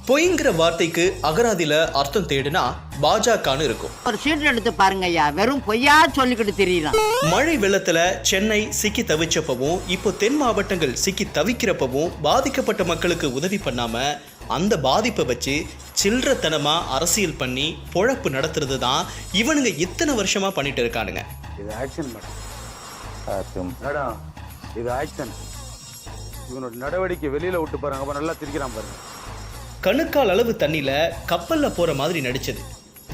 பொய்ங்கிற வார்த்தைக்கு அகராதியில அர்த்தம் தேடுனா பாஜகன்னு இருக்கும். ஒரு சீட் எடுத்து பாருங்க ஐயா, வெறும் பொய்யா சொல்லிக்கிட்டு தெரியலாம். மழை வெள்ளத்துல சென்னை சிக்கி தவிச்சப்பவும் இப்போ தென் மாவட்டங்கள் சிக்கி தவிக்கிறப்பவும் பாதிக்கப்பட்ட மக்களுக்கு உதவி பண்ணாம அந்த பாதிப்பை வச்சு சில்லறத்தனமா அரசியல் பண்ணி பொழப்பு நடத்துறது தான் இவனுங்க இத்தனை வருஷமா பண்ணிட்டு இருக்கானுங்க. இது ஆக்ஷன் மேடம், இது ஆக்ஷன். இவனோட நடவடிக்கை வெளியில விட்டு பாருங்க, அப்ப நல்லா திரிக்கிறான் பாருங்க. கணுக்கால் அளவு தண்ணியில கப்பல்ல போற மாதிரி நடிச்சது.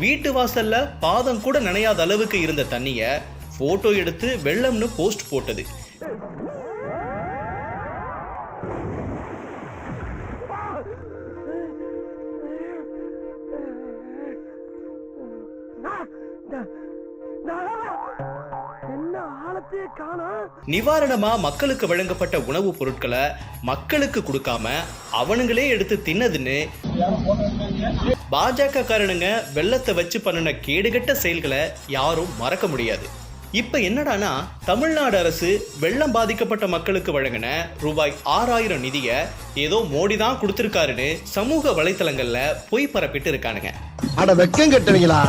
வீட்டு வாசல்ல பாதம் கூட நனையாத அளவுக்கு இருந்த தண்ணிய போட்டோ எடுத்து வெள்ளம்னு போஸ்ட் போட்டது. நிவாரணமா மக்களுக்கு வழங்கப்பட்ட உணவுப் பொருட்களை மக்களுக்கு கொடுக்காம அவனுங்களே எடுத்து தின்னதுன்னு பாஜக காரணங்க வெள்ளத்தை வச்சு பண்ணின கேடுகட்ட செயல்களை யாரும் மறக்க முடியாது. இப்ப என்னடானா தமிழ்நாடு அரசு வெள்ளம் பாதிக்கப்பட்ட மக்களுக்கு வழங்கின ரூபாய் 6000 நிதிய ஏதோ மோடி தான் கொடுத்திருக்காருன்னு சமூக வலைத்தளங்கள்ல பொய் பரப்பிட்டு இருக்கானுங்க. அட வெக்கம் கட்டுவீங்களா?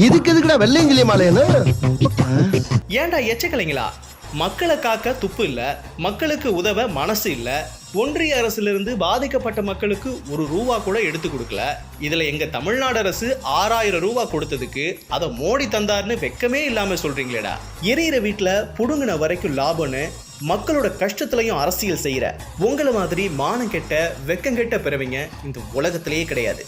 இதுக்கு எதுக்குடா வெள்ளையங்கிலி மாலைன்னு? ஏன்டா எச்சக்கலைங்களா? மக்களை காக்க துப்பு இல்ல, மக்களுக்கு உதவ மனசு இல்ல, ஒன்றிய அரசிலிருந்து பாதிக்கப்பட்ட மக்களுக்கு ₹1 கூட எடுத்து கொடுக்கல. இதுல எங்க தமிழ்நாடு அரசு 6000 ரூபாய் கொடுத்ததுக்கு அதை மோடி தந்தார்னு வெக்கமே இல்லாம சொல்றீங்களேடா. எரியிற வீட்டுல புடுங்கின வரைக்கும் லாபம்னு மக்களோட கஷ்டத்திலையும் அரசியல் செய்யற உங்களை மாதிரி மானம் கெட்ட வெக்கம் கெட்ட பிறவிங்க இந்த உலகத்திலேயே கிடையாது.